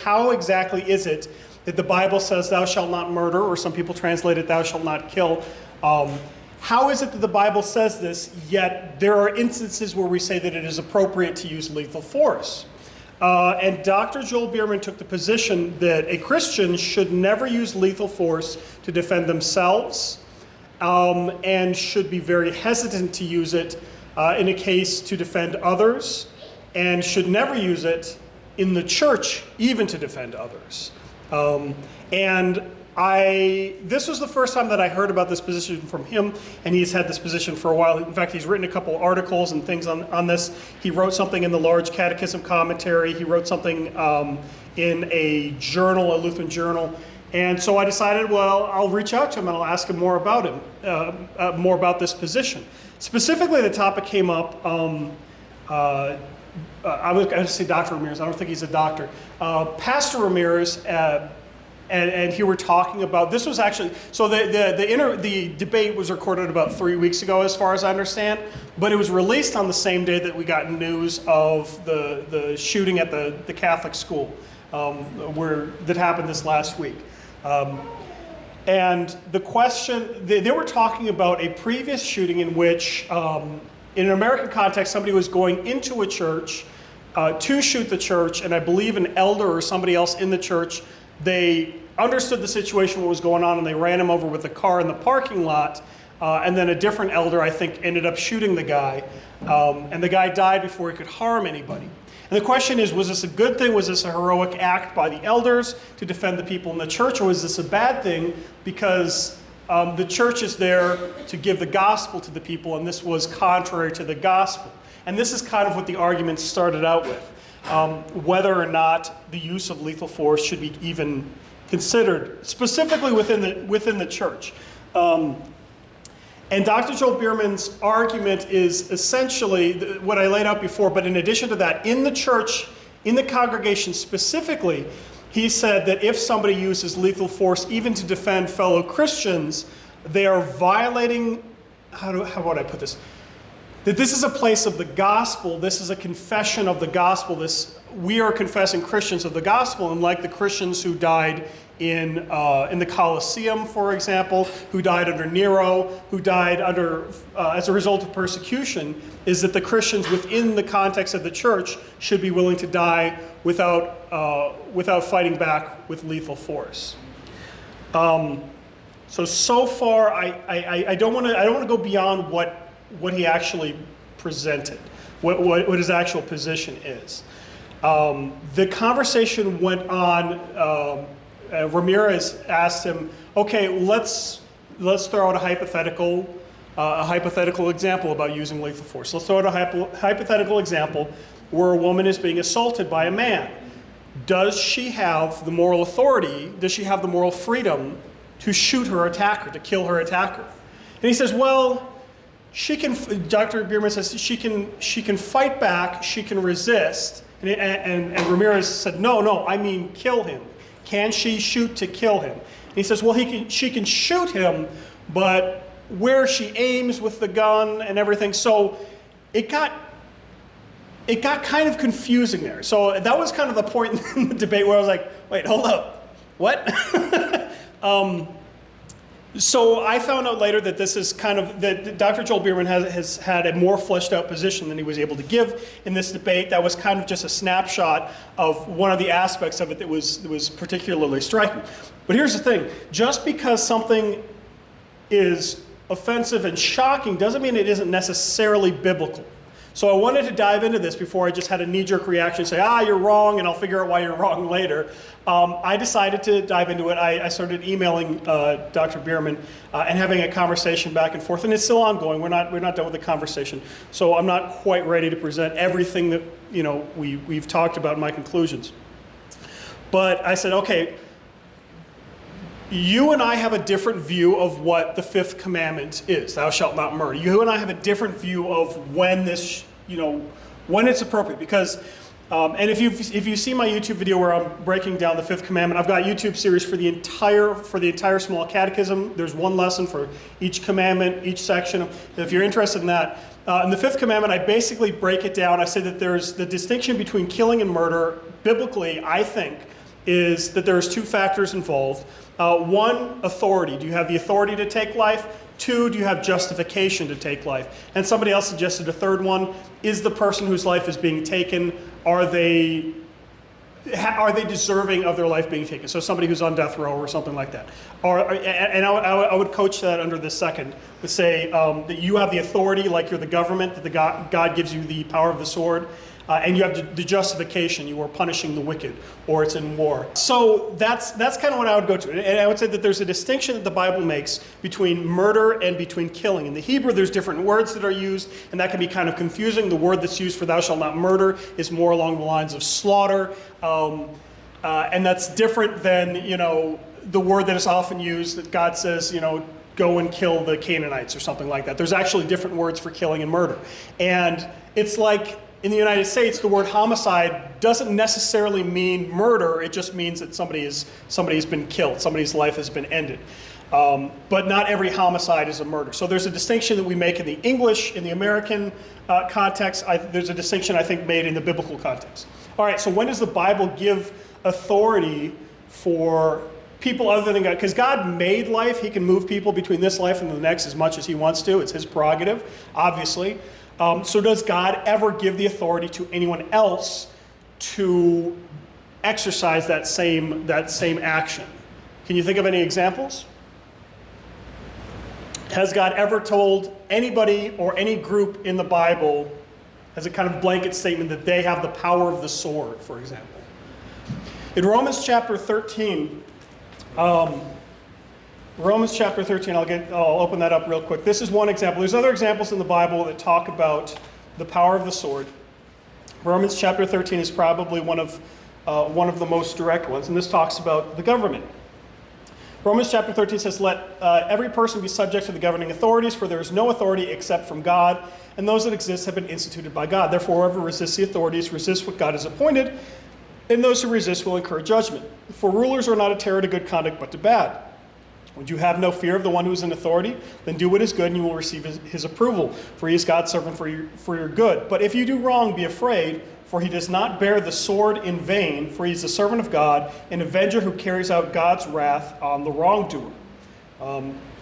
How exactly is it that the Bible says thou shalt not murder, or some people translate it thou shalt not kill? How is it that the Bible says this, yet there are instances where we say that it is appropriate to use lethal force? And Dr. Joel Bierman took the position that a Christian should never use lethal force to defend themselves, and should be very hesitant to use it in a case to defend others, and should never use it in the church even to defend others. This was the first time that I heard about this position from him, and he's had this position for a while. In fact, he's written a couple articles and things on this. He wrote something in the Large Catechism Commentary. He wrote something in a journal, a Lutheran journal. And so I decided, well, I'll reach out to him and I'll ask him more about more about this position. Specifically, the topic came up, I was going to say Dr. Ramirez, I don't think he's a doctor. Pastor Ramirez and he were talking about, this was actually, so the debate was recorded about 3 weeks ago as far as I understand, but it was released on the same day that we got news of the shooting at the Catholic school that happened this last week. And the question, they were talking about a previous shooting in which, in an American context, somebody was going into a church to shoot the church, and I believe an elder or somebody else in the church, they understood the situation, what was going on, and they ran him over with a car in the parking lot, and then a different elder, I think, ended up shooting the guy, and the guy died before he could harm anybody. And the question is, was this a good thing? Was this a heroic act by the elders to defend the people in the church, or was this a bad thing because the church is there to give the gospel to the people, and this was contrary to the gospel? And this is kind of what the argument started out with, whether or not the use of lethal force should be even considered, specifically within the church. And Dr. Joel Bierman's argument is essentially what I laid out before, but in addition to that, in the church, in the congregation specifically, he said that if somebody uses lethal force even to defend fellow Christians, they are violating, how would I put this? That this is a place of the gospel, this is a confession of the gospel, we are confessing Christians of the gospel, and like the Christians who died in the Colosseum, for example, who died under Nero, who died as a result of persecution, is that the Christians within the context of the church should be willing to die without fighting back with lethal force. So far, I don't want to go beyond what he actually presented, what his actual position is. The conversation went on. Ramirez asked him, "Okay, let's throw out a hypothetical example about using lethal force. Let's throw out a hypothetical example where a woman is being assaulted by a man. Does she have the moral authority? Does she have the moral freedom to shoot her attacker, to kill her attacker?" And he says, "Well, she can." Dr. Bierman says she can fight back, she can resist. And Ramirez said, "No, I mean kill him. Can she shoot to kill him?" And he says, "Well, she can shoot him, but where she aims with the gun and everything." So it got kind of confusing there. So that was kind of the point in the debate where I was like, "Wait, hold up, what?" So I found out later that this is that Dr. Joel Bierman has had a more fleshed out position than he was able to give in this debate. That was kind of just a snapshot of one of the aspects of it that was particularly striking. But here's the thing, just because something is offensive and shocking doesn't mean it isn't necessarily biblical. So I wanted to dive into this before I just had a knee-jerk reaction, say, you're wrong, and I'll figure out why you're wrong later. I decided to dive into it. I started emailing Dr. Bierman and having a conversation back and forth, and it's still ongoing. We're not done with the conversation. So I'm not quite ready to present everything that we've talked about in my conclusions. But I said, okay, you and I have a different view of what the fifth commandment is, thou shalt not murder. You and I have a different view of when this, when it's appropriate. Because, and if you see my YouTube video where I'm breaking down the fifth commandment, I've got a YouTube series for the entire small catechism. There's one lesson for each commandment, each section. If you're interested in that. In the fifth commandment, I basically break it down. I say that there's the distinction between killing and murder. Biblically, I think, is that there's two factors involved. One, authority. Do you have the authority to take life? Two, do you have justification to take life? And somebody else suggested a third one. Is the person whose life is being taken, are they deserving of their life being taken? So somebody who's on death row or something like that. And I would coach that under the second, to say that you have the authority, like you're the government, that God gives you the power of the sword, and you have the justification, you are punishing the wicked, or it's in war. So that's kind of what I would go to. And I would say that there's a distinction that the Bible makes between murder and between killing. In the Hebrew, there's different words that are used, and that can be kind of confusing. The word that's used for thou shalt not murder is more along the lines of slaughter, and that's different than, the word that is often used that God says, go and kill the Canaanites or something like that. There's actually different words for killing and murder. And it's like, in the United States, the word homicide doesn't necessarily mean murder. It just means that somebody's been killed, somebody's life has been ended. But not every homicide is a murder. So there's a distinction that we make in the English, in the American context. There's a distinction, I think, made in the biblical context. All right, so when does the Bible give authority for people other than God? Because God made life. He can move people between this life and the next as much as he wants to. It's his prerogative, obviously. So does God ever give the authority to anyone else to exercise that same action? Can you think of any examples? Has God ever told anybody or any group in the Bible, as a kind of blanket statement, that they have the power of the sword, for example? In Romans chapter 13, I'll open that up real quick. This is one example. There's other examples in the Bible that talk about the power of the sword. Romans chapter 13 is probably one of the most direct ones, and this talks about the government. Romans chapter 13 says, let every person be subject to the governing authorities, for there is no authority except from God, and those that exist have been instituted by God. Therefore, whoever resists the authorities resists what God has appointed, and those who resist will incur judgment. For rulers are not a terror to good conduct, but to bad. Would you have no fear of the one who is in authority? Then do what is good, and you will receive his approval. For he is God's servant for your good. But if you do wrong, be afraid, for he does not bear the sword in vain, for he is the servant of God, an avenger who carries out God's wrath on the wrongdoer.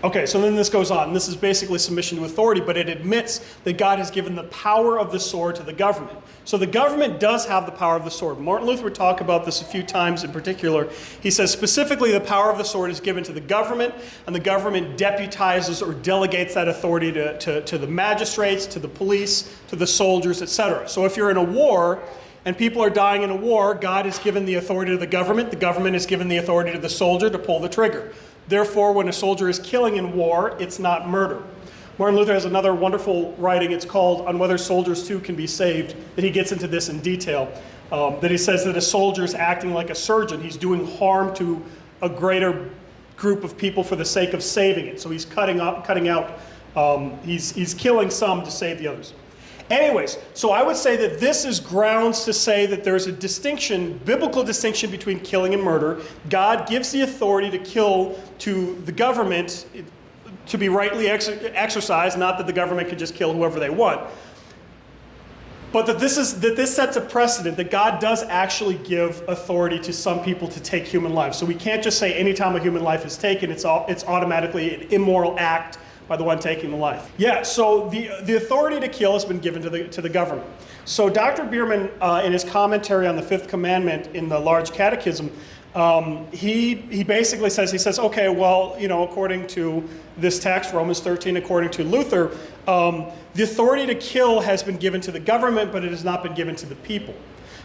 Okay, so then this goes on. This is basically submission to authority, but it admits that God has given the power of the sword to the government. So the government does have the power of the sword. Martin Luther would talk about this a few times in particular. He says specifically the power of the sword is given to the government, and the government deputizes or delegates that authority to the magistrates, to the police, to the soldiers, etc. So if you're in a war, and people are dying in a war, God has given the authority to the government has given the authority to the soldier to pull the trigger. Therefore, when a soldier is killing in war, it's not murder. Martin Luther has another wonderful writing. It's called On Whether Soldiers Too Can Be Saved, that he gets into this in detail. That he says that a soldier is acting like a surgeon. He's doing harm to a greater group of people for the sake of saving it. So he's cutting out, he's killing some to save the others. Anyways, so I would say that this is grounds to say that there's a distinction, biblical distinction between killing and murder. God gives the authority to kill to the government to be rightly exercised, not that the government could just kill whoever they want. But that this sets a precedent that God does actually give authority to some people to take human lives. So we can't just say anytime a human life is taken, it's automatically an immoral act by the one taking the life. Yeah, so the authority to kill has been given to the government. So Dr. Bierman, in his commentary on the Fifth Commandment in the Large Catechism, he basically says, okay, well, according to this text, Romans 13, according to Luther, the authority to kill has been given to the government, but it has not been given to the people.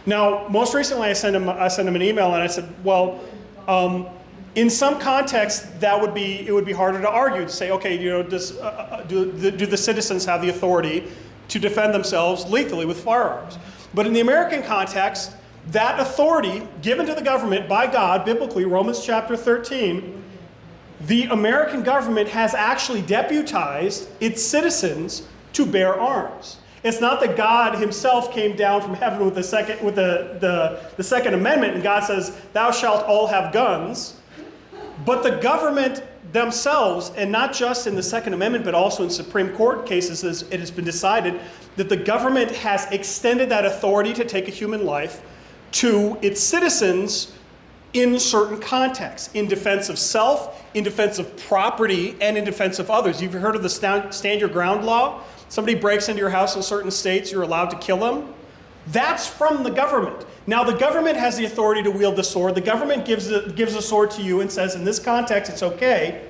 Now, most recently, I sent him an email and I said, well, in some contexts, it would be harder to argue, to say, okay, do the citizens have the authority to defend themselves lethally with firearms? But in the American context, that authority given to the government by God, biblically, Romans chapter 13, the American government has actually deputized its citizens to bear arms. It's not that God himself came down from heaven with the Second Amendment and God says, thou shalt all have guns. But the government themselves, and not just in the Second Amendment, but also in Supreme Court cases, it has been decided that the government has extended that authority to take a human life to its citizens in certain contexts, in defense of self, in defense of property, and in defense of others. You've heard of the stand your ground law? Somebody breaks into your house in certain states, you're allowed to kill them. That's from the government. Now, the government has the authority to wield the sword. The government gives a sword to you and says, in this context, it's okay.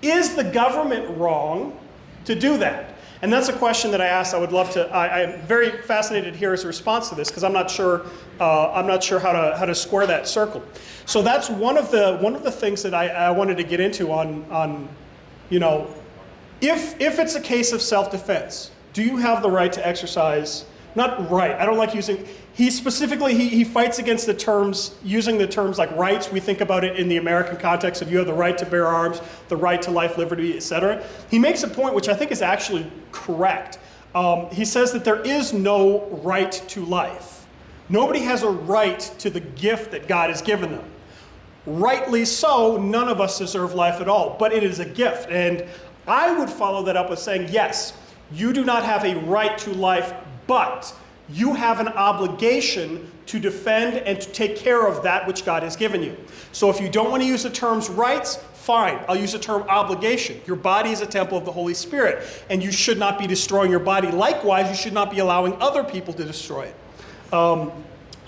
Is the government wrong to do that? And that's a question that I asked. I would love to. I'm very fascinated to hear his response to this, because I'm not sure how to square that circle. So that's one of the things that I wanted to get into on you know, if it's a case of self-defense, do you have the right to exercise? Not right. I don't like using. He specifically he fights against the terms, using the terms like rights. We think about it in the American context of you have the right to bear arms, the right to life, liberty, etc. He makes a point which I think is actually correct. He says that there is no right to life. Nobody has a right to the gift that God has given them. Rightly so, none of us deserve life at all, but it is a gift. And I would follow that up with saying, yes, you do not have a right to life, but you have an obligation to defend and to take care of that which God has given you. So if you don't want to use the terms rights, fine. I'll use the term obligation. Your body is a temple of the Holy Spirit, and you should not be destroying your body. Likewise, you should not be allowing other people to destroy it.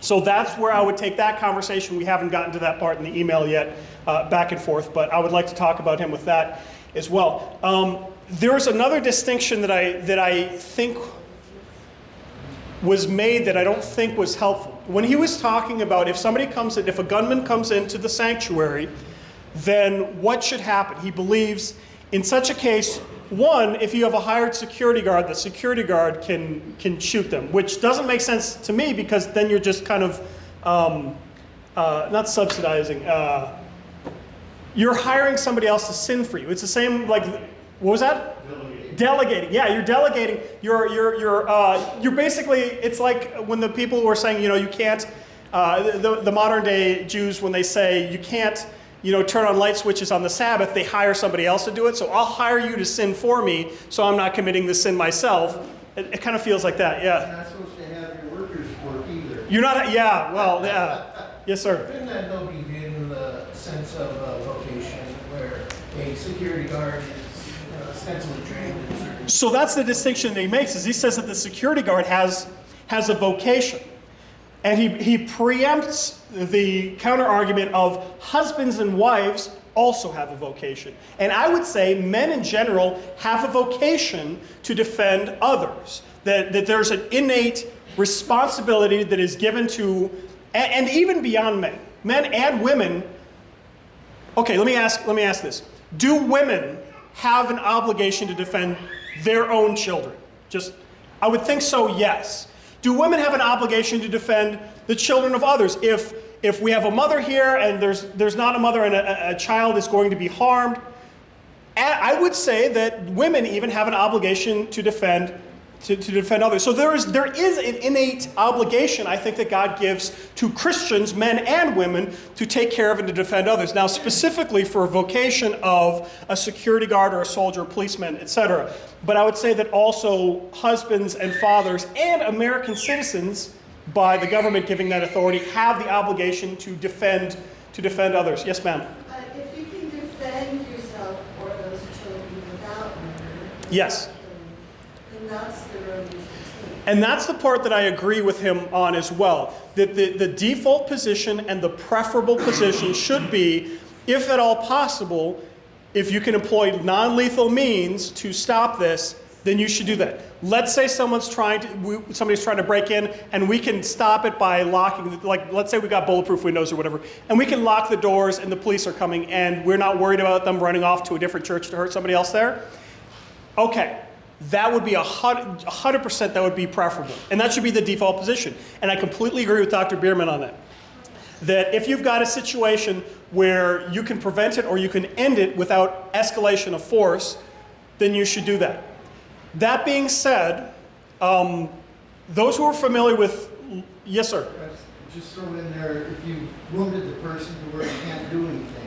So that's where I would take that conversation. We haven't gotten to that part in the email yet, back and forth, but I would like to talk about him with that as well. There's another distinction that I think was made that I don't think was helpful. When he was talking about if a gunman comes into the sanctuary, then what should happen? He believes in such a case, one, if you have a hired security guard, the security guard can shoot them, which doesn't make sense to me, because then you're just kind of, not subsidizing, you're hiring somebody else to sin for you. It's the same, like, what was that? Delegating. Yeah, you're delegating. You're basically, it's like when the people were saying, you know, you can't, the modern day Jews, when they say you can't, you know, turn on light switches on the Sabbath, they hire somebody else to do it. So I'll hire you to sin for me, so I'm not committing the sin myself. It kind of feels like that, yeah. You're not supposed to have your workers work either. You're not, yeah, well, yeah. Yes, sir. Couldn't that though be viewed in the sense of vocation, where a security guard is ostensibly trained in certain... So that's the distinction that he makes, is he says that the security guard has a vocation. And he preempts the counter argument of husbands and wives also have a vocation. And I would say men in general have a vocation to defend others. That there's an innate responsibility that is given to, and even beyond men and women. Okay, let me ask this. Do women have an obligation to defend their own children? I would think so, yes. Do women have an obligation to defend the children of others? If we have a mother here and there's not a mother and a child is going to be harmed, I would say that women even have an obligation to defend others. So there is an innate obligation, I think, that God gives to Christians, men and women, to take care of and to defend others. Now, specifically for a vocation of a security guard or a soldier, policeman, etc. But I would say that also husbands and fathers and American citizens, by the government giving that authority, have the obligation to defend others. Yes, ma'am. If you can defend yourself or those children without murder, yes, then that's the road you should take. and that's the part that I agree with him on as well. That the default position and the preferable position should be, if at all possible, if you can employ non-lethal means to stop this, then you should do that. Let's say somebody's trying to break in, and we can stop it by locking, like let's say we got bulletproof windows or whatever, and we can lock the doors and the police are coming and we're not worried about them running off to a different church to hurt somebody else there. Okay, that would be 100%, that would be preferable. And that should be the default position. And I completely agree with Dr. Bierman on that. That if you've got a situation where you can prevent it or you can end it without escalation of force, then you should do that. That being said, those who are familiar with, yes, sir. just throw in there, if you wounded the person to where you can't do anything.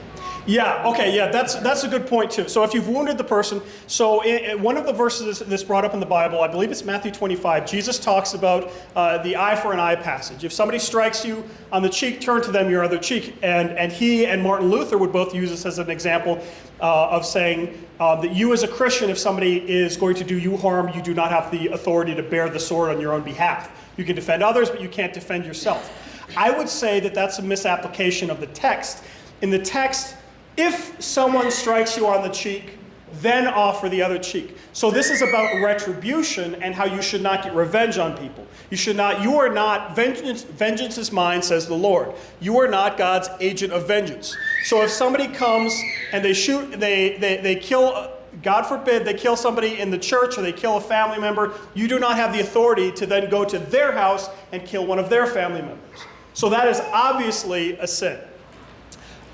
Yeah, okay, yeah, that's a good point too. So if you've wounded the person, so in one of the verses that's brought up in the Bible, I believe it's Matthew 25, Jesus talks about the eye for an eye passage. If somebody strikes you on the cheek, turn to them your other cheek. And he and Martin Luther would both use this as an example of saying that you as a Christian, if somebody is going to do you harm, you do not have the authority to bear the sword on your own behalf. You can defend others, but you can't defend yourself. I would say that that's a misapplication of the text. In the text, if someone strikes you on the cheek, then offer the other cheek. So this is about retribution and how you should not get revenge on people. You are not, vengeance is mine, says the Lord. You are not God's agent of vengeance. So if somebody comes and they shoot, they kill, God forbid, they kill somebody in the church or they kill a family member, you do not have the authority to then go to their house and kill one of their family members. So that is obviously a sin.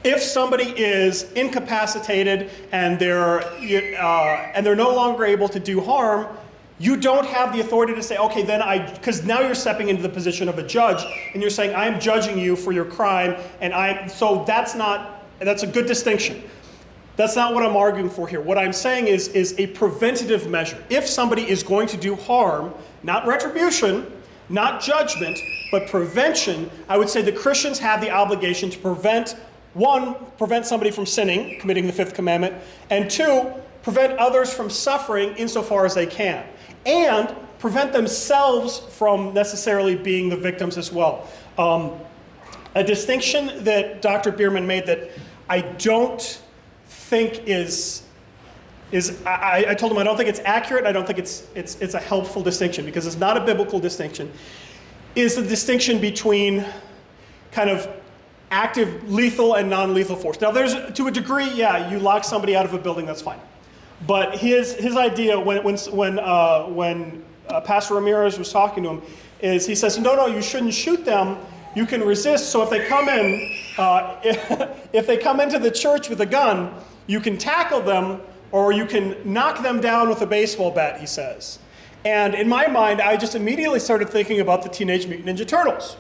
If somebody is incapacitated and they're no longer able to do harm, you don't have the authority to say, okay, then because now you're stepping into the position of a judge and you're saying, I am judging you for your crime, so that's a good distinction. That's not what I'm arguing for here. What I'm saying is a preventative measure. If somebody is going to do harm, not retribution, not judgment, but prevention, I would say the Christians have the obligation to prevent somebody from sinning, committing the fifth commandment, and two, prevent others from suffering insofar as they can, and prevent themselves from necessarily being the victims as well. A distinction that Dr. Bierman made that I don't think I told him I don't think it's accurate, I don't think it's a helpful distinction, because it's not a biblical distinction, is the distinction between kind of active lethal and non-lethal force. Now there's, to a degree, yeah, you lock somebody out of a building, that's fine. But his idea when Pastor Ramirez was talking to him is he says, no, you shouldn't shoot them, you can resist. So if they come in, if they come into the church with a gun, you can tackle them or you can knock them down with a baseball bat, he says. And in my mind, I just immediately started thinking about the Teenage Mutant Ninja Turtles.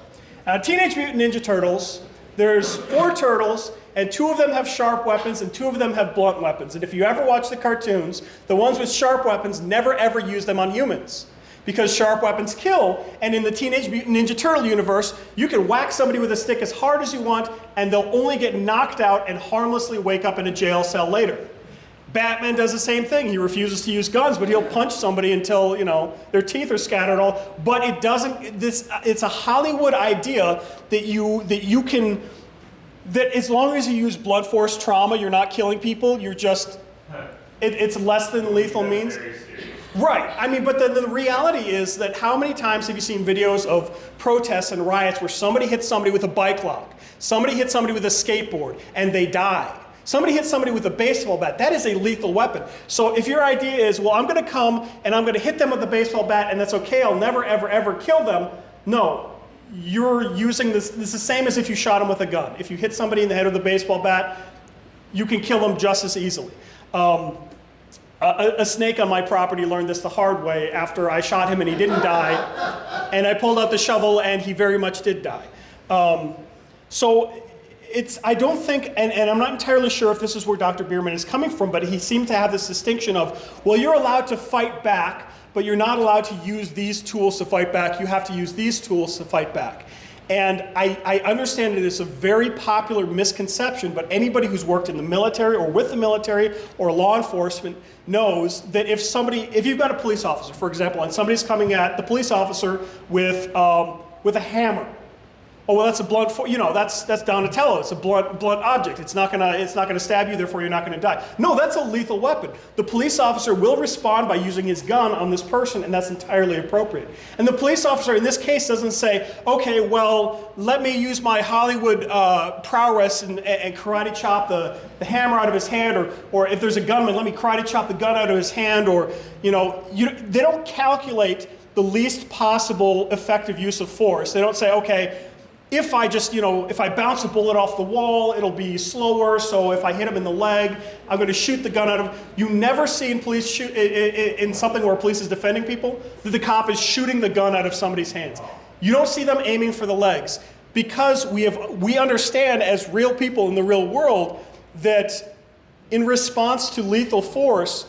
Teenage Mutant Ninja Turtles, there's 4 turtles, and 2 of them have sharp weapons, and 2 of them have blunt weapons. And if you ever watch the cartoons, the ones with sharp weapons never ever use them on humans, because sharp weapons kill. And in the Teenage Mutant Ninja Turtle universe, you can whack somebody with a stick as hard as you want, and they'll only get knocked out and harmlessly wake up in a jail cell later. Batman does the same thing. He refuses to use guns, but he'll punch somebody until, their teeth are scattered all. But it doesn't, it's a Hollywood idea that as long as you use blunt force trauma, you're not killing people, you're just, it's less than lethal means. Right, but the reality is that how many times have you seen videos of protests and riots where somebody hits somebody with a bike lock, somebody hits somebody with a skateboard, and they die? Somebody hits somebody with a baseball bat. That is a lethal weapon. So if your idea is, well, I'm going to come and I'm going to hit them with a baseball bat and that's okay, I'll never, ever, ever kill them. No, you're using this. This is the same as if you shot them with a gun. If you hit somebody in the head with a baseball bat, you can kill them just as easily. A snake on my property learned this the hard way after I shot him and he didn't die. And I pulled out the shovel and he very much did die. I don't think, and I'm not entirely sure if this is where Dr. Bierman is coming from, but he seemed to have this distinction of, well, you're allowed to fight back, but you're not allowed to use these tools to fight back. You have to use these tools to fight back. And I understand it is a very popular misconception, but anybody who's worked in the military or with the military or law enforcement knows that if you've got a police officer, for example, and somebody's coming at the police officer with a hammer, oh, well, that's a blunt, that's Donatello. It's a blunt object. It's not gonna stab you, therefore you're not gonna die. No, that's a lethal weapon. The police officer will respond by using his gun on this person, and that's entirely appropriate. And the police officer in this case doesn't say, okay, well, let me use my Hollywood prowess and karate chop the hammer out of his hand, or if there's a gunman, let me karate chop the gun out of his hand, or, they don't calculate the least possible effective use of force. They don't say, okay, if I just, if I bounce a bullet off the wall, it'll be slower, so if I hit him in the leg, I'm going to shoot the gun out of him. You never see in police shoot in something where police is defending people that the cop is shooting the gun out of somebody's hands. You don't see them aiming for the legs, because we understand as real people in the real world that in response to lethal force,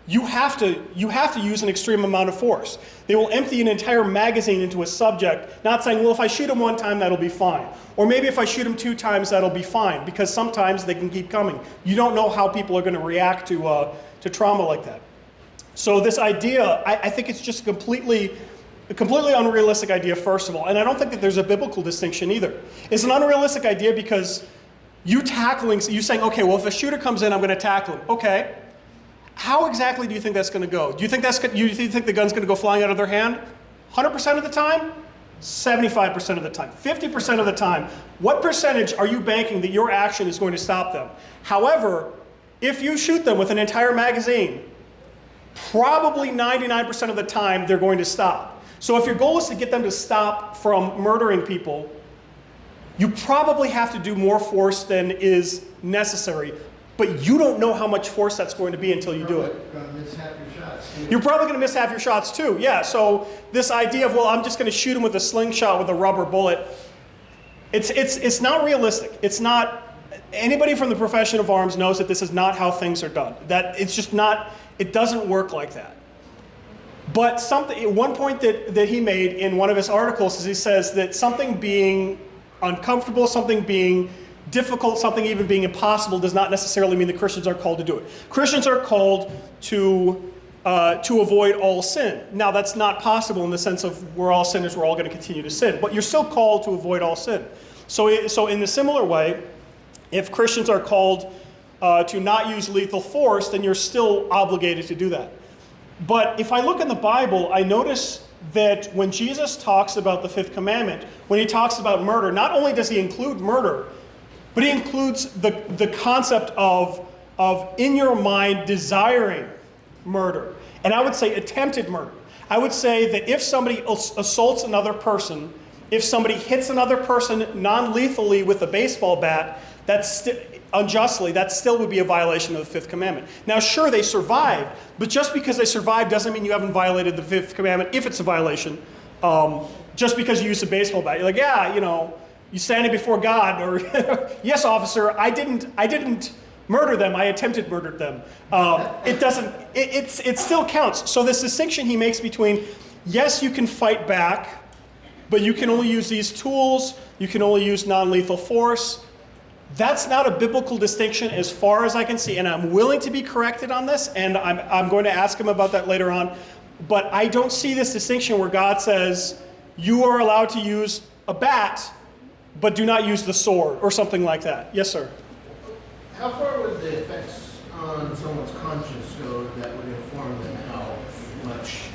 you have to use an extreme amount of force. They will empty an entire magazine into a subject, not saying, well, if I shoot him one time, that'll be fine. Or maybe if I shoot him 2 times, that'll be fine, because sometimes they can keep coming. You don't know how people are going to react to trauma like that. So this idea, I think it's just a completely unrealistic idea, first of all. And I don't think that there's a biblical distinction either. It's an unrealistic idea because you saying, okay, well, if a shooter comes in, I'm going to tackle him. Okay. How exactly do you think that's going to go? Do you think the gun's going to go flying out of their hand? 100% of the time? 75% of the time? 50% of the time? What percentage are you banking that your action is going to stop them? However, if you shoot them with an entire magazine, probably 99% of the time they're going to stop. So if your goal is to get them to stop from murdering people, you probably have to do more force than is necessary. But you don't know how much force that's going to be until you do it. Gonna miss half your shots. You're probably going to miss half your shots too. Yeah, so this idea of, well, I'm just going to shoot him with a slingshot with a rubber bullet, it's not realistic. It's not, anybody from the profession of arms knows that this is not how things are done. That it's just not, it doesn't work like that. But one point that he made in one of his articles is he says that something being uncomfortable, something being difficult, something even being impossible does not necessarily mean that Christians are called to do it. Christians are called to avoid all sin. Now, that's not possible in the sense of we're all sinners, we're all going to continue to sin, but you're still called to avoid all sin. So in a similar way, if Christians are called to not use lethal force, then you're still obligated to do that. But if I look in the Bible, I notice that when Jesus talks about the 5th commandment, when he talks about murder, not only does he include murder, but he includes the concept of in your mind desiring murder. And I would say attempted murder. I would say that if somebody assaults another person, if somebody hits another person non-lethally with a baseball bat, unjustly, that still would be a violation of the 5th commandment. Now, sure, they survived, but just because they survived doesn't mean you haven't violated the 5th commandment if it's a violation. Just because you used a baseball bat. You're like, yeah, you standing before God, or yes, officer, I didn't murder them, I attempted murdered them. It still counts. So this distinction he makes between, yes, you can fight back, but you can only use these tools, you can only use non-lethal force. That's not a biblical distinction as far as I can see, and I'm willing to be corrected on this, and I'm going to ask him about that later on. But I don't see this distinction where God says, you are allowed to use a bat, but do not use the sword, or something like that. Yes, sir? How far would the effects on someone's conscience go that would inform them how much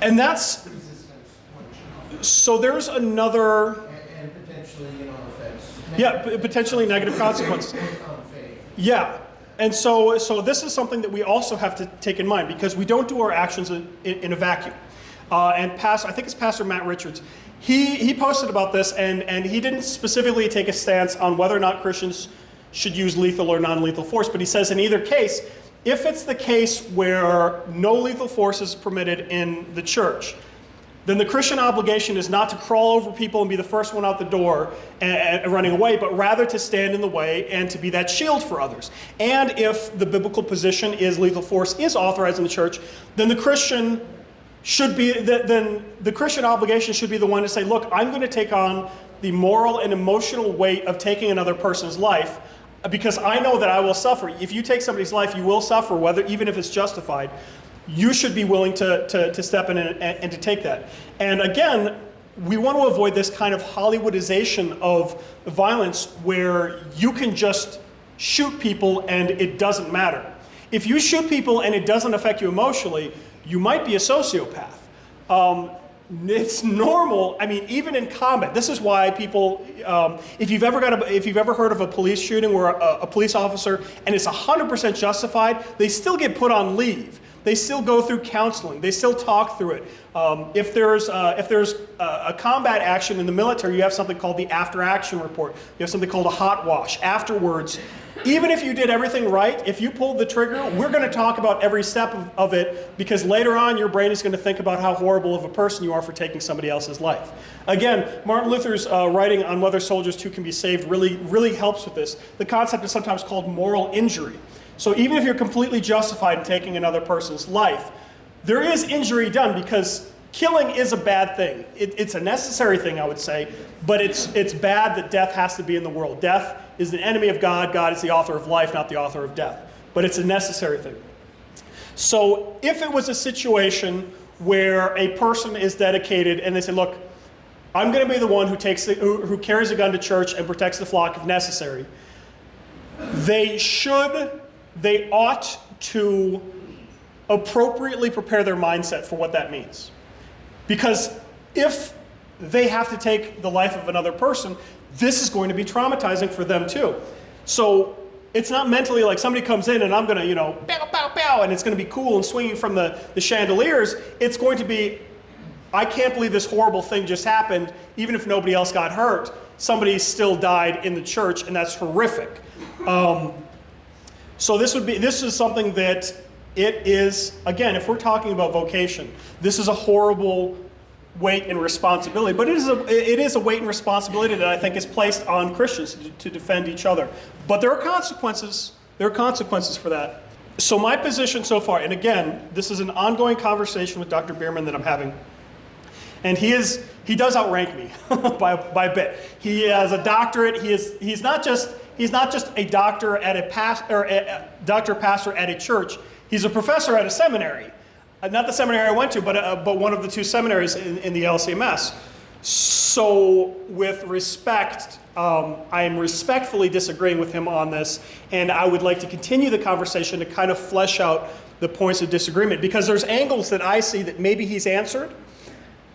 And that's, resistance one should so there's another, offer, and potentially, effects. potentially negative consequences. On faith. Yeah. And so this is something that we also have to take in mind, because we don't do our actions in a vacuum. And I think it's Pastor Matt Richards, he posted about this, and he didn't specifically take a stance on whether or not Christians should use lethal or non-lethal force, but he says in either case, if it's the case where no lethal force is permitted in the church, then the Christian obligation is not to crawl over people and be the first one out the door and running away, but rather to stand in the way and to be that shield for others. And if the biblical position is lethal force is authorized in the church, then the Christian obligation should be the one to say, look, I'm going to take on the moral and emotional weight of taking another person's life, because I know that I will suffer. If you take somebody's life, you will suffer, even if it's justified. You should be willing to step in and to take that. And again, we want to avoid this kind of Hollywoodization of violence where you can just shoot people and it doesn't matter. If you shoot people and it doesn't affect you emotionally, you might be a sociopath. It's normal. I mean, even in combat, this is why people, if you've ever heard of a police shooting where a police officer, and it's 100% justified, they still get put on leave. They still go through counseling. They still talk through it. If there's a combat action in the military, you have something called the after action report. You have something called a hot wash. Afterwards, even if you did everything right, if you pulled the trigger, we're going to talk about every step of it, because later on your brain is going to think about how horrible of a person you are for taking somebody else's life. Again, Martin Luther's writing on whether soldiers too can be saved really helps with this. The concept is sometimes called moral injury. So even if you're completely justified in taking another person's life, there is injury done, because killing is a bad thing. It's a necessary thing, I would say, but it's bad that death has to be in the world. Death is the enemy of God. God is the author of life, not the author of death. But it's a necessary thing. So if it was a situation where a person is dedicated and they say, look, I'm going to be the one who carries a gun to church and protects the flock if necessary, they ought to appropriately prepare their mindset for what that means. Because if they have to take the life of another person, this is going to be traumatizing for them too. So it's not mentally like somebody comes in and I'm going to, pow, pow, pow, and it's going to be cool and swinging from the chandeliers. It's going to be, I can't believe this horrible thing just happened. Even if nobody else got hurt, somebody still died in the church, and that's horrific. So this is something that it is, again, if we're talking about vocation, this is a horrible weight and responsibility, but it is a weight and responsibility that I think is placed on Christians to defend each other. But there are consequences. There are consequences for that. So my position so far, and again, this is an ongoing conversation with Dr. Bierman that I'm having, and he does outrank me by a bit. He has a doctorate. He's not just a doctor at a pastor at a church. He's a professor at a seminary. Not the seminary I went to, but one of the two seminaries in the LCMS. So with respect, I am respectfully disagreeing with him on this, and I would like to continue the conversation to kind of flesh out the points of disagreement, because there's angles that I see that maybe he's answered,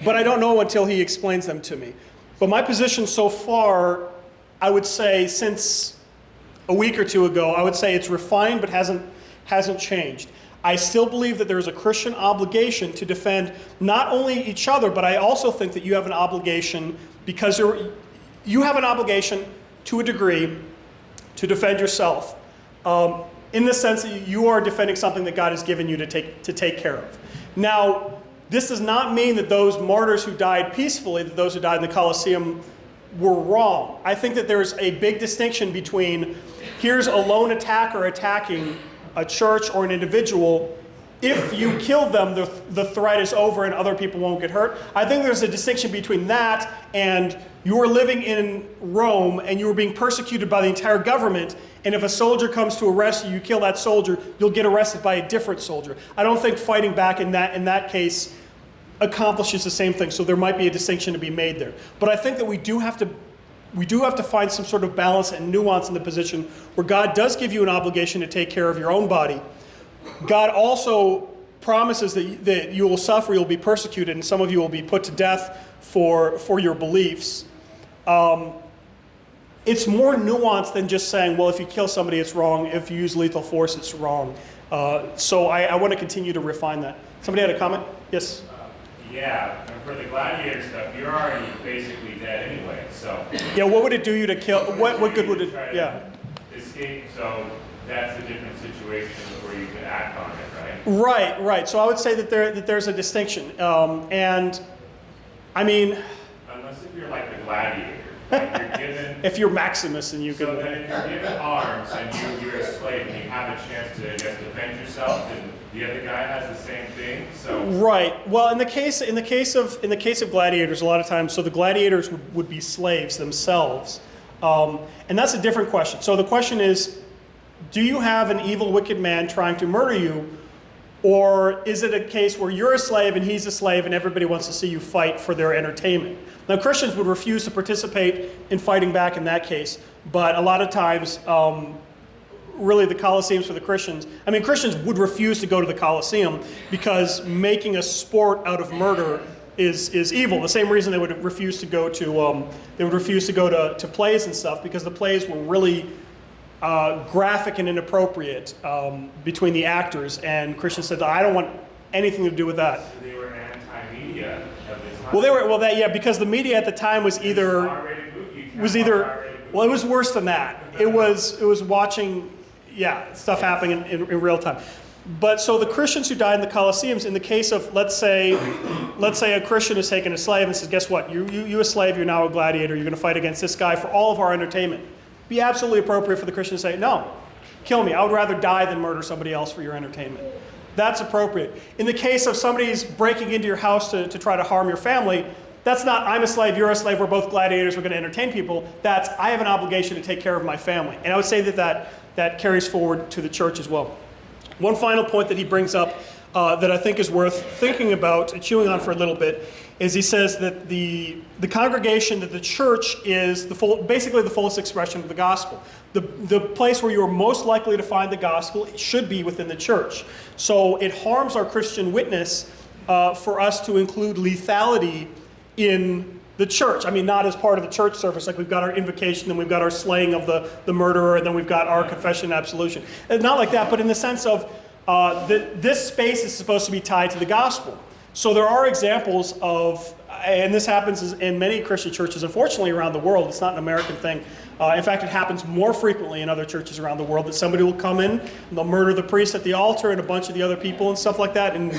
but I don't know until he explains them to me. But my position so far, I would say since a week or two ago, I would say it's refined but hasn't changed. I still believe that there is a Christian obligation to defend not only each other, but I also think that you have an obligation, because you have an obligation to a degree to defend yourself, in the sense that you are defending something that God has given you to take care of. Now, this does not mean that those martyrs who died peacefully, that those who died in the Colosseum, were wrong. I think that there's a big distinction between here's a lone attacker attacking a church or an individual. If you kill them, the threat is over and other people won't get hurt. I think there's a distinction between that and you are living in Rome and you are being persecuted by the entire government, and if a soldier comes to arrest you, you kill that soldier, you'll get arrested by a different soldier. I don't think fighting back in that case accomplishes the same thing, so there might be a distinction to be made there. But I think that we do have to find some sort of balance and nuance in the position where God does give you an obligation to take care of your own body. God also promises that you will suffer, you'll be persecuted, and some of you will be put to death for your beliefs. It's more nuanced than just saying, well, if you kill somebody, it's wrong. If you use lethal force, it's wrong. So I want to continue to refine that. Somebody had a comment? Yes? Yeah, and for the gladiator stuff, you're already basically dead anyway, so. Yeah, what would it do you to kill? What good would it? Try to Yeah. Escape, so that's a different situation where you can act on it, right? Right. So I would say that there's a distinction, and I mean, Unless if you're like the gladiator, like you're given. if you're Maximus and you So can. then if you're given arms and you're a slave and you have a chance to, I guess, defend yourself, and the other guy has the same thing, so. Right. Well, in the case of gladiators, a lot of times, so the gladiators would be slaves themselves, and that's a different question. So the question is, do you have an evil, wicked man trying to murder you, or is it a case where you're a slave and he's a slave and everybody wants to see you fight for their entertainment? Now, Christians would refuse to participate in fighting back in that case, but a lot of times, really the Colosseums for the Christians, I mean, Christians would refuse to go to the Colosseum because making a sport out of murder is evil. The same reason they would refuse to go to plays and stuff, because the plays were really graphic and inappropriate between the actors, and Christians said, I don't want anything to do with that. So they were anti-media Well, because the media at the time was either, R-rated movie. You can was have either, R-rated movie. well, it was worse than that. It was watching, stuff happening in real time. But so the Christians who died in the Colosseums, in the case of, let's say a Christian has taken a slave and says, guess what, you a slave, you're now a gladiator, you're going to fight against this guy for all of our entertainment. It'd be absolutely appropriate for the Christian to say, no, kill me. I would rather die than murder somebody else for your entertainment. That's appropriate. In the case of somebody's breaking into your house to try to harm your family, that's not, I'm a slave, you're a slave, we're both gladiators, we're going to entertain people. That's, I have an obligation to take care of my family. And I would say that carries forward to the church as well. One final point that he brings up that I think is worth thinking about and chewing on for a little bit is he says that the congregation, that the church is basically the fullest expression of the gospel. The place where you are most likely to find the gospel should be within the church. So it harms our Christian witness for us to include lethality in the church. I mean, not as part of the church service, like we've got our invocation, then we've got our slaying of the murderer, and then we've got our confession and absolution. And not like that, but in the sense of this space is supposed to be tied to the gospel. So there are examples of, and this happens in many Christian churches, unfortunately around the world, it's not an American thing. In fact, it happens more frequently in other churches around the world that somebody will come in, and they'll murder the priest at the altar and a bunch of the other people and stuff like that. In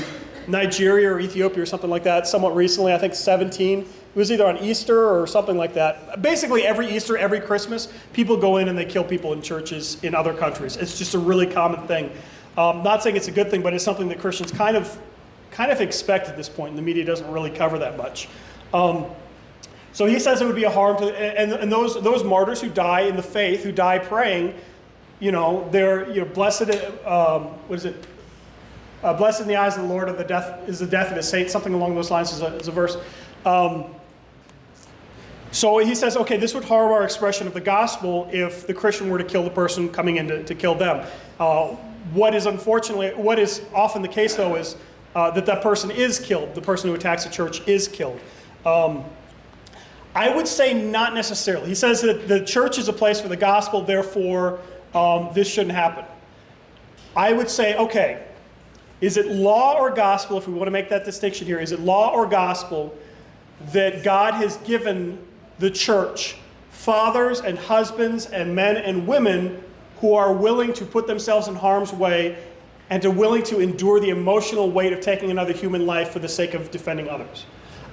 Nigeria or Ethiopia or something like that, somewhat recently, I think 17, it was either on Easter or something like that. Basically every Easter, every Christmas, people go in and they kill people in churches in other countries. It's just a really common thing. Not saying it's a good thing, but it's something that Christians kind of expect at this point, and the media doesn't really cover that much. So he says it would be a harm to, and those martyrs who die in the faith, who die praying, they're blessed. Blessed in the eyes of the Lord is the death of his saints. Something along those lines is a verse. So he says, okay, this would harm our expression of the gospel if the Christian were to kill the person coming in to kill them. What is often the case, though, is that person is killed. The person who attacks the church is killed. I would say not necessarily. He says that the church is a place for the gospel, therefore this shouldn't happen. I would say, okay, is it law or gospel, if we want to make that distinction here, is it law or gospel that God has given the church fathers and husbands and men and women who are willing to put themselves in harm's way and willing to endure the emotional weight of taking another human life for the sake of defending others?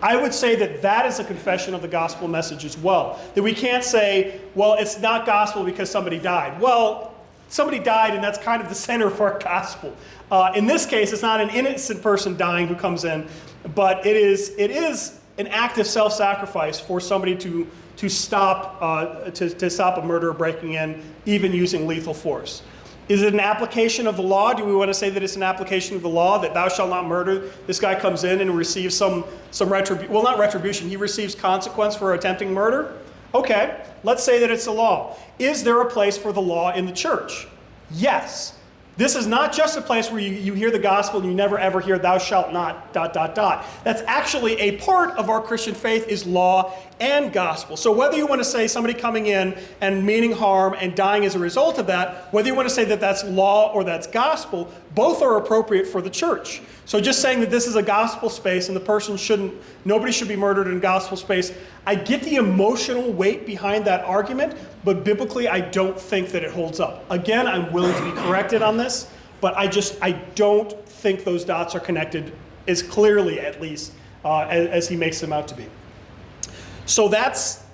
I would say that is a confession of the gospel message as well. That we can't say, well, it's not gospel because somebody died. Well, somebody died, and that's kind of the center of our gospel. In this case, it's not an innocent person dying who comes in, but it is an act of self-sacrifice for somebody to stop a murderer breaking in, even using lethal force. Is it an application of the law? Do we want to say that it's an application of the law, that thou shalt not murder? This guy comes in and receives some retribution. Well, not retribution. He receives consequence for attempting murder. Okay, let's say that it's a law. Is there a place for the law in the church? Yes. This is not just a place where you hear the gospel and you never ever hear thou shalt not ... That's actually a part of our Christian faith, is law and gospel. So whether you want to say somebody coming in and meaning harm and dying as a result of that, whether you want to say that that's law or that's gospel, both are appropriate for the church. So just saying that this is a gospel space and nobody should be murdered in gospel space, I get the emotional weight behind that argument, but biblically I don't think that it holds up. Again, I'm willing to be corrected on this, but I don't think those dots are connected as clearly, at least, as he makes them out to be. So that's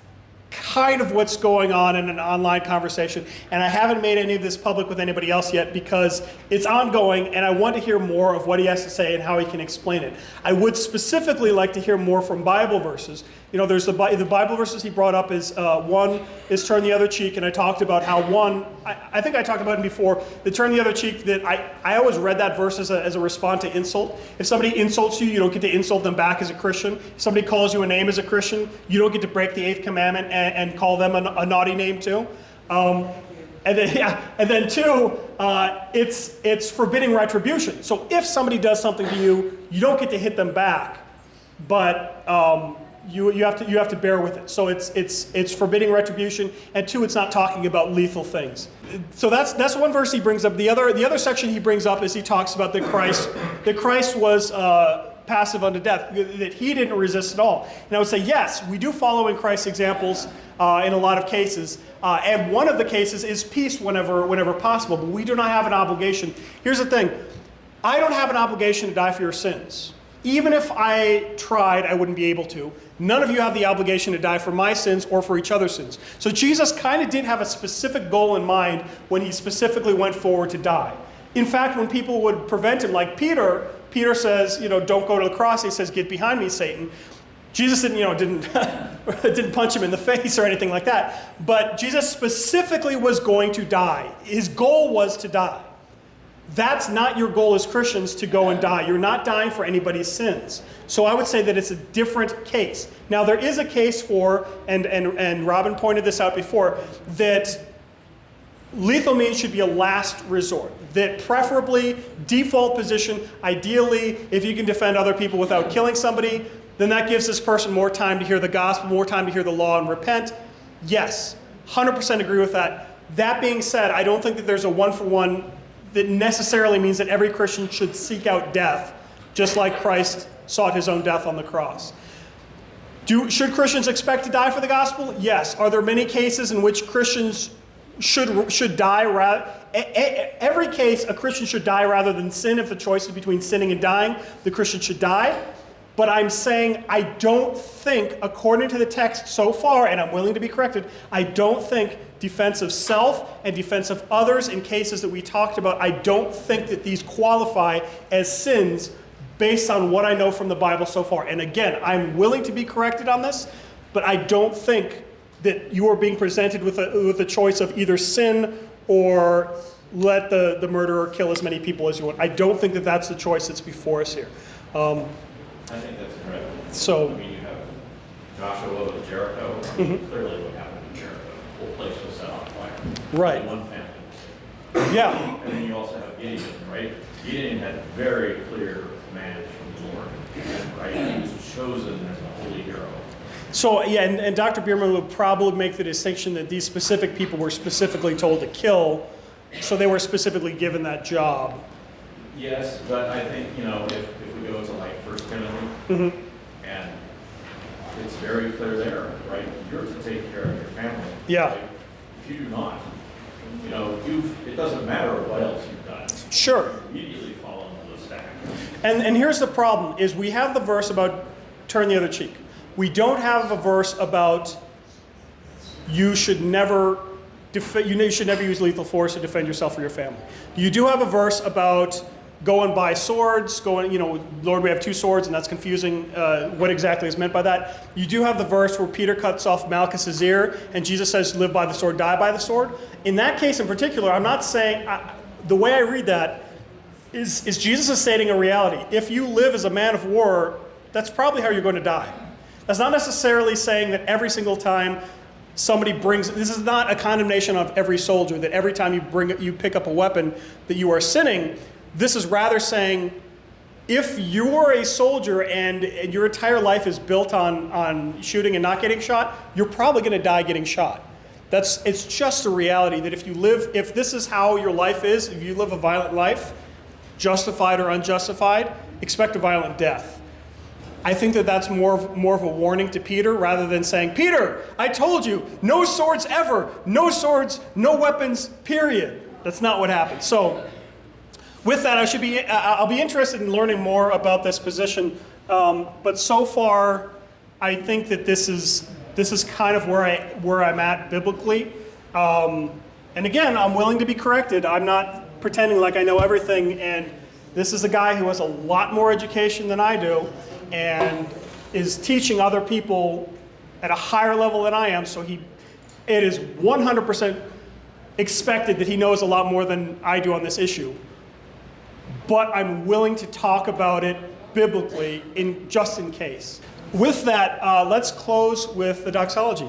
kind of what's going on in an online conversation, and I haven't made any of this public with anybody else yet because it's ongoing and I want to hear more of what he has to say and how he can explain it. I would specifically like to hear more from Bible verses. There's the Bible verses he brought up is one is turn the other cheek, and I talked about how I think I talked about it before, the turn the other cheek, that I always read that verse as a response to insult. If somebody insults you, you don't get to insult them back as a Christian. If somebody calls you a name as a Christian, you don't get to break the 8th commandment and call them a naughty name too. And then two, it's forbidding retribution. So if somebody does something to you, you don't get to hit them back, but you have to bear with it. So it's forbidding retribution, and two, it's not talking about lethal things. So that's one verse he brings up. The other section he brings up is he talks about that Christ was passive unto death, that he didn't resist at all. And I would say, yes, we do follow in Christ's examples in a lot of cases. And one of the cases is peace whenever possible, but we do not have an obligation. Here's the thing. I don't have an obligation to die for your sins. Even if I tried, I wouldn't be able to. None of you have the obligation to die for my sins or for each other's sins. So Jesus kind of did have a specific goal in mind when he specifically went forward to die. In fact, when people would prevent him, like Peter says, don't go to the cross. He says, get behind me, Satan. Jesus didn't punch him in the face or anything like that. But Jesus specifically was going to die. His goal was to die. That's not your goal as Christians, to go and die. You're not dying for anybody's sins. So I would say that it's a different case. Now there is a case for, and Robin pointed this out before, that lethal means should be a last resort. That preferably, default position, ideally, if you can defend other people without killing somebody, then that gives this person more time to hear the gospel, more time to hear the law and repent. Yes, 100% agree with that. That being said, I don't think that there's a one-for-one that necessarily means that every Christian should seek out death, just like Christ sought his own death on the cross. Should Christians expect to die for the gospel? Yes. Are there many cases in which Christians should die? Every case, a Christian should die rather than sin. If the choice is between sinning and dying, the Christian should die. But I'm saying I don't think, according to the text so far, and I'm willing to be corrected, I don't think defense of self and defense of others in cases that we talked about, I don't think that these qualify as sins based on what I know from the Bible so far. And again, I'm willing to be corrected on this, but I don't think that you are being presented with a choice of either sin or let the murderer kill as many people as you want. I don't think that that's the choice that's before us here. I think that's correct. So, I mean, you have Joshua with Jericho. Clearly what happened in Jericho. The whole place was set on fire. Right. Only one family was saved. yeah, And then you also have Gideon, right? Gideon had very clear commands from the Lord, right? He was chosen as a holy hero. so yeah, and Dr. Bierman would probably make the distinction that these specific people were specifically told to kill, so they were specifically given that job. Yes, but I think, if we go to like 1 Timothy, and it's very clear there, right? You're to take care of your family. Yeah. Right? If you do not, it doesn't matter what else you've done. Sure. You immediately fall into the stack. And here's the problem, is we have the verse about turn the other cheek. We don't have a verse about you should never use lethal force to defend yourself or your family. You do have a verse about go and buy swords, Lord, we have 2 swords, and that's confusing what exactly is meant by that. You do have the verse where Peter cuts off Malchus's ear, and Jesus says, live by the sword, die by the sword. In that case in particular, I'm not saying, the way I read that is Jesus is stating a reality. If you live as a man of war, that's probably how you're going to die. That's not necessarily saying that every single time somebody this is not a condemnation of every soldier, that every time you pick up a weapon that you are sinning. This is rather saying, if you are a soldier and your entire life is built on shooting and not getting shot, you're probably going to die getting shot. It's just a reality that if this is how your life is, if you live a violent life, justified or unjustified, expect a violent death. I think that that's more of a warning to Peter rather than saying, Peter, I told you, no swords ever, no swords, no weapons, period. That's not what happened. So, with that, I'll be interested in learning more about this position. But so far, I think that this is kind of where I'm at biblically. And again, I'm willing to be corrected. I'm not pretending like I know everything. And this is a guy who has a lot more education than I do, and is teaching other people at a higher level than I am. So it is 100% expected that he knows a lot more than I do on this issue. But I'm willing to talk about it biblically just in case. With that, let's close with the doxology.